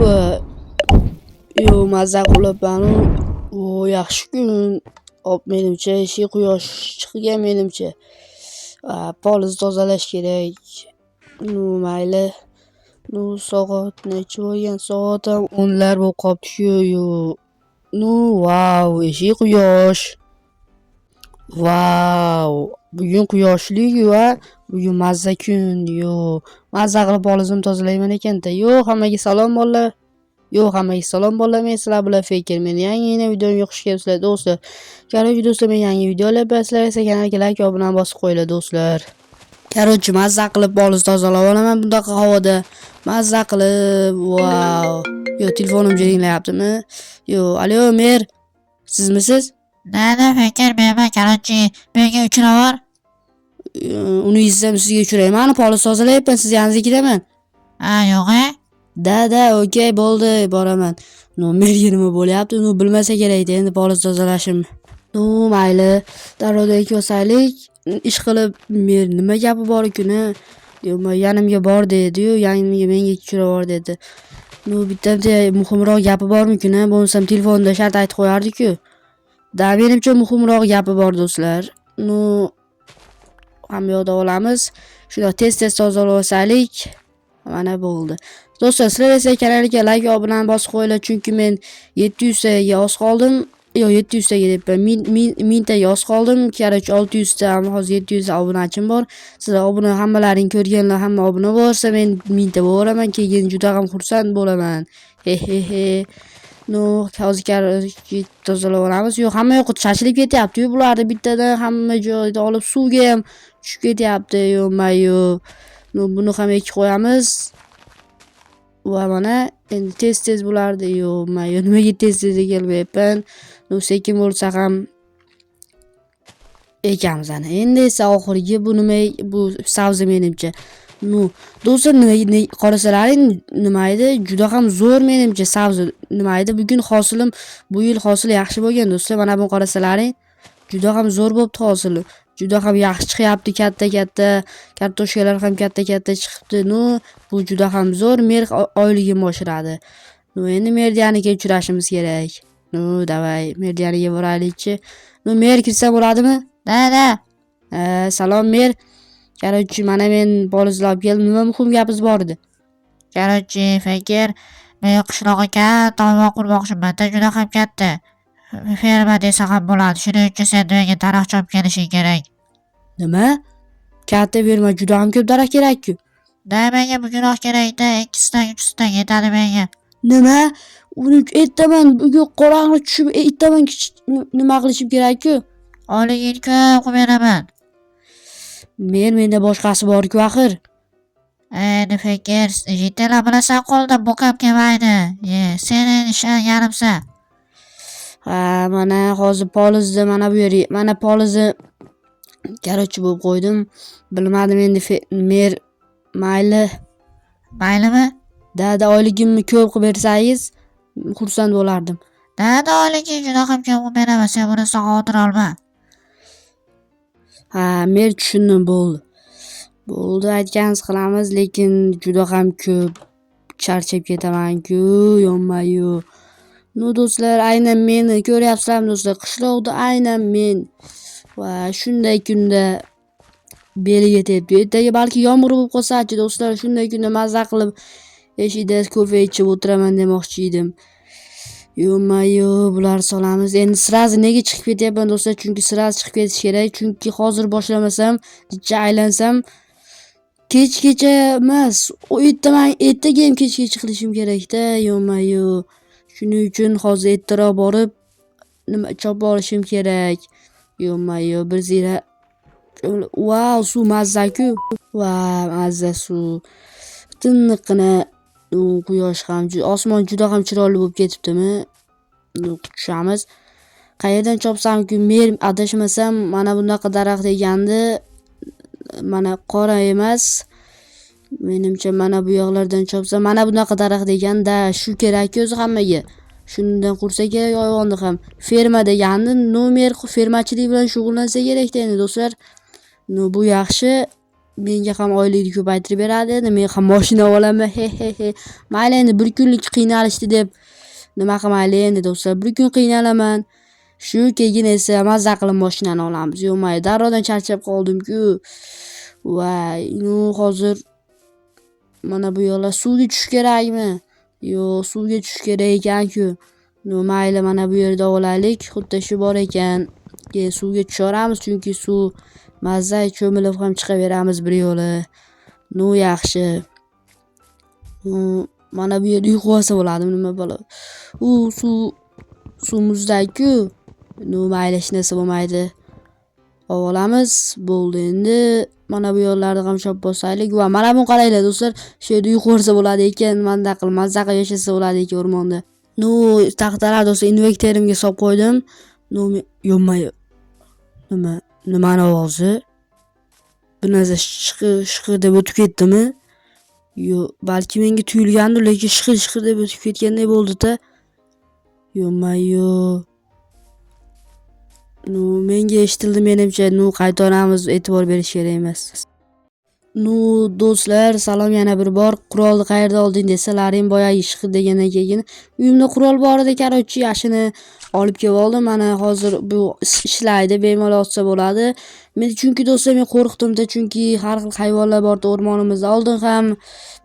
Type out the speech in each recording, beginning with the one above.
va yo mazza qilyapman. Yaxshi kun. Menimcha quyosh chiqgan menimcha. Poliz tozalash kerak. Mayli. Soat necha bo'lgan? Soat ham 10lar bo'lib qopti-ku. Vau, quyosh. Vau, bugun quyoshli-ku va bugun mazza kun. Mazza qilib polizimni tozalayman ekanda. Hammaga salom bolalar. Hammaga salom bolalar. Men sizlar bilan Faker. Meni yangi videomga xush kelibsizlar do'stlar. Qarochi do'stlar, men yangi videolar bilasizlar esa kanalga like va obuna bosib qo'yinglar do'stlar. Qarochi mazza qilib poliz tozalab olaman bundaqa havoda. Mazza qilib. Vau. Telefonim jiringlayaptimi? Alo, mer. Sizmisiz? Nada Faker, men qarochi. Menga uchiraver. Uni izlab sizga uchirayman. Mani poliz tozalayapman, siz yaningizdaman. Yo'q-a? Da, okey, bo'ldi, boraman. Merga nima bo'lyapti? Bilmasa kerak endi poliz tozalashim. Mayli, darvozaga ko'saylik. Ish qilib, mer nima gapi bor ekuni? Yanimga bor dedi-yu, yanimga menga tushiraver dedi. Bitta muhimroq gapi bormi-kuni? Bo'lsam telefonda shart aytib qo'yardi-ku. Menimcha muhimroq gapi bor do'stlar. Hamma yoqda olamiz. Shunda tez tozalab olsaylik. Mana bo'ldi. Do'stlar, sizlar esa kanalga like va obuna bosib qo'yinglar, chunki men 700 taga oz qoldim. 700 taga debman. 1000 taga oz qoldim. Qarochi 600 ta, hozir 700 obunachim bor. Sizlar obuna hammalaring ko'rganlar hamma obuna bo'lsa, men 1000 ta bo'laman. Keyin juda ham xursand bo'laman. Hozir qarochi tozalab olamiz. Hamma yoq chachilib ketyapti-yu bularni bittadan hamma joyda olib suvga ham tushib ketyapti. Buni ham ekib qo'yamiz. Va mana endi tez bo'lardi. Nimaga tez kelmayapman? Sekin bo'lsa ham ekamiz ana. Endi esa oxirgi bu nima? Bu sabzi menimcha. Do'stlar, qarasalaring nima edi? Juda ham zo'r menimcha sabzi. Nima edi? Bu yil hosil yaxshi bo'lgan do'stlar. Mana buni qarasalaring. Juda ham zo'r bo'libdi hosili. Juda ham yaxshi chiqyapti, katta kartoshkalar ham katta chiqibdi. Bu juda ham zo'r. Mer oyligim oshiradi. Endi Merdiyaniga uchrashimiz kerak. Davay, Merdiyaniga boraylikchi. Mer kirsam bo'ladimi? Da. Salom mer. Qarochi, mana men polizlab keldim. Nima muhim gapingiz bor edi? Qarochi, Faker, men qishloqqa katta oymoq qurmoqchiman. Juda ham katta. Ferma desa ham bo'ladi. Shuning uchun sen menga daraxt chopib kelishing kerak. Nima? Katta ferma juda ham ko'p daraxt kerak-ku. Menga bugunroq kerak-da. 200 ta yetadi menga. Nima? Uni aytaman, bugun qorong'i tushib aytaman nima qilishim kerak-ku? Oliging ko'p beraman. Menda boshqasi bor-ku axir. Endi Faker, yetala bilasan qo'lda bo'qab kelmaydi. Seni ishon yarimsa. Mana hozir polizni mana bu yerga, mana polizni qarochi bo'lib qo'ydim. Bilmadim endi mer Maylimi? Da oyligimni ko'p qilib bersangiz xursand bo'lardim. Da oyliging juda ham ko'p beraman, sen buni xavotir olma. Mer tushundim, bo'ldi. Aytganingiz qilamiz, lekin juda ham ko'p charchab ketaman-ku, yonmayu. Do'stlar, aynan meni ko'ryapsizlarmi do'stlar? Qishloqda aynan men va shunday kunda beliga tepdi. Ertaga balki yomg'ir bo'lib qolsa-chi do'stlar, shunday kunda mazza qilib eshikda kofe ichib o'tiraman demoqchi edim. Bular solamiz. Endi sirazi nega chiqib ketyapman do'stlar? Chunki sirazi chiqib ketish kerak. Chunki hozir boshlamasam, necha aylansam kechgacha emas. Ertaga ham kechgacha qilishim kerak-da. Shuning uchun hozir ertaroq borib nima chopib olishim kerak. Bir zira. Vau, suv mazza-ku. Mazza suv. Tiniqqina quyosh ham, osmon juda ham chiroyli bo'lib ketibdimi? Tushamiz. Qayerdan chopsam-ku, men adashmasam mana bunaqa daraxt egandi. Mana qora emas. Menimcha mana bu yoqlardan chopsam, mana bunaqa daraxt eganda, shu kerak o'zi hammaga. Shundan qursa kerak hayvonni ham. Ferma degandi, fermachilik bilan shug'ullansa kerak endi do'stlar. Bu yaxshi. menga ham oylikni ko'paytirib beradi. Endi men ham mashina olaman. He he he. Mayli endi bir kunlik qiynalishdi deb nima qilmaylik endi do'stlar. Bir kun qiynalaman. Shu keyin esa mazza qilib mashinani olamiz. Yo'may, darrovdan charchab qoldim-ku. Voy, hozir mana bu yo'llar suvga tushish kerakmi? Yo'q, suvga tushish kerak ekan-ku. Mayli, mana bu yerda olaylik. Xuddi shu bor ekan. Keyin suvga tushaveramiz chunki suv mazza cho'milib ham chiqaveramiz bir yo'li. Yaxshi. Mana bu yerda uyqu olsa bo'ladimi, nima bo'ladi? Suv muzday-ku. Mayli, hech narsa bo'lmaydi. Olamiz. Bo'ldi endi. Mana bu yo'llarni ham chop bosaylik. Va mana buni qaranglar do'stlar. Shu yerda uyqu olsa bo'ladi ekan, mazza qilib yashasa bo'ladi ekan o'rmonda. Taxtalar do'stlar inventarimga solib qo'ydim. Yo'may. Nimani ovozi? Bir narsa shiqir deb o'tib ketdimi? Yo'q, balki menga tuyulgandir, lekin shiqir deb o'tib ketganday bo'ldi-da. Yo'may. Menga eshitildi, menimcha qaytaramiz, e'tibor berish kerak emas. Do'stlar, salom yana bir bor. Qurolni qayerda olding desalaring, boyagi shiqir degandan keyin uyimda qurol bor edi, qarochi, yashini olib kelib oldim. Mana hozir bu ishlaydi, bemalol otsa bo'ladi. Chunki do'stlar men qo'rqdim-da, chunki har xil hayvonlar bor-da o'rmonimizda. Oldin ham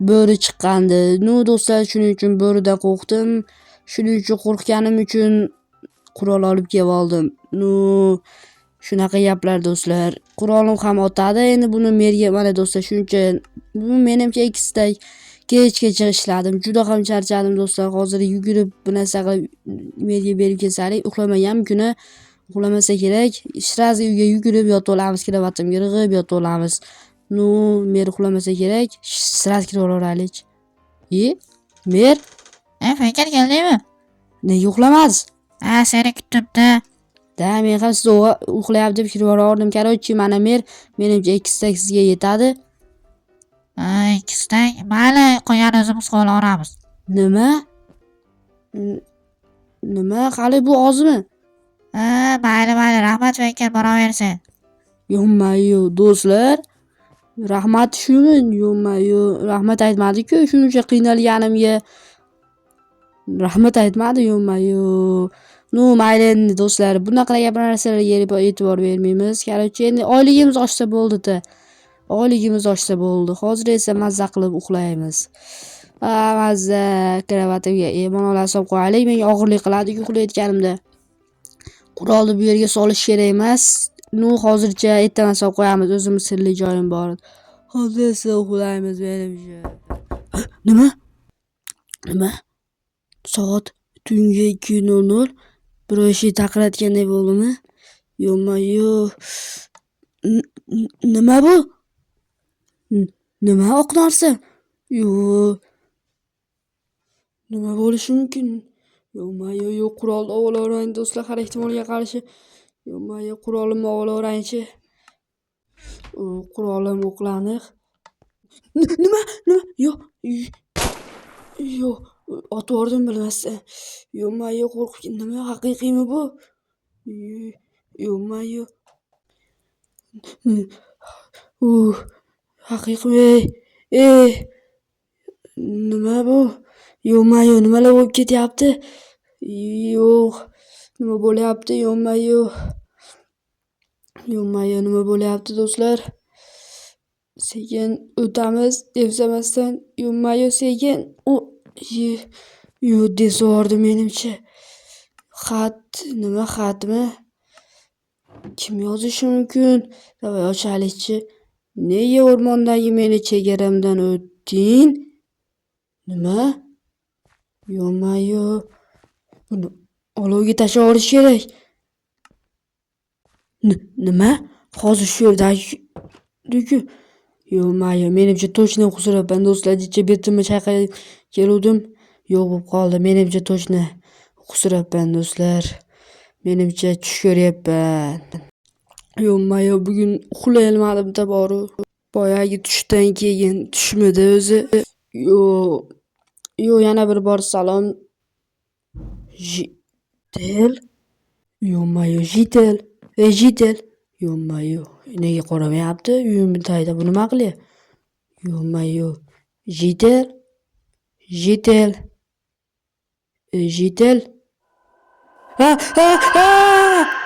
bo'ri chiqqandi. Do'stlar, shuning uchun bo'ridan qo'rqdim. Shuning uchun qo'rqganim uchun qurol olib kelib oldim. Shunaqa gaplar do'stlar. Qurolim ham otadi. Endi buni merga mana do'stlar shuncha bu menimcha ikkisida kechgacha ishladim. Juda ham charchadim do'stlar. Hozir yugurib bu narsa qilib merga berib kelsak, uxlamagan kuni uxlamasa kerak. Sirazi uyga yugurib yotib olamiz, kravatimga rig'ib yotib olamiz. Mer uxlamasa kerak. Sirazi kirib olaylik. Mer? Fakir keldingmi? Nega uxlamas? Seni kutdim-da. Men ham siz uxlayapti deb kirib borardim. Qarochi, mana menimcha ikkisida sizga yetadi. Ikkisida? Mayli, qo'ygan o'zimiz qo'yib Nima? Hali bu ozmi? Mayli, rahmat Fakir, boraversin. Yo'mayu do'stlar. Rahmat shumi? Yo'mayu, rahmat aytmadi-ku, shuncha qiynalganimga. Rahmat aytmadi, yo'mayu. Mayli endi do'stlar, bunaqa narsalarga e'tibor bermaymiz. Qarochi, endi oyligimiz oshsa bo'ldi-da. Hozir esa mazza qilib uxlaymiz. Mazza kravatimga bemalol solib qo'yaylik. Menga og'irlik qiladi-ku uxlayotganimda. Qurolni bu yerga solish kerak emas. Hozircha ertaman solib qo'yamiz. O'zimiz sirli joyim bor. Hozir esa uxlaymiz menimcha. Nima? Soat tungi 2:00. Birov ish taqiratganday bo'ldimi? Yo'mayu. Nima bu? Nima oq narsa? Yo'q. Nima bo'lishi mumkin? Yo'mayu, qurolni olaverang do'stlar, har ehtimolga qarshi. Yo'mayu, qurolimni olaverangchi. Qurolim o'qlaniq. Nima? Yo'q. Otib yordim bilmasdan. Yo'mayu, qo'rqib, nima haqiqiymi bu? Yo'mayu. Haqiqmi? Nima bu? Yo'mayu, nimalar bo'lib ketyapti? Yo'q. Nima bo'lyapti? Yo'mayu, nima bo'lyapti do'stlar? Sekin o'tamiz, devsamasdan. Yo'mayu, sekin. Desordi menimcha. Nima xatmi? Kim yozishi mumkin? Davay ochaylikchi. Nega o'rmondagi meni chegaramdan o'tding? Nima? Yo'mayu, buni olovga tashlab olish kerak. Nima? Hozir shu yerda-ku. Yo'mayu, menimcha to'chni qusurapman do'stlar. Jicha betimni chayqab keluvdim. Yo'q bo'lib qoldi. Menimcha to'chni qusurapman do'stlar. Menimcha tush ko'ryapman. Yo'mayu, bugun uxlay olmadim-da boru. Boyagi tushdan keyin tushmidi o'zi. Yo'q, yana bir bor salom. Jitel. Yo'mayu, Jitel. Yo-mayo, nega qaramayapti? Uyimni tagida bu nima qilya? Yo-mayo. Jitel. Jitel. Jitel. Ha ha ha!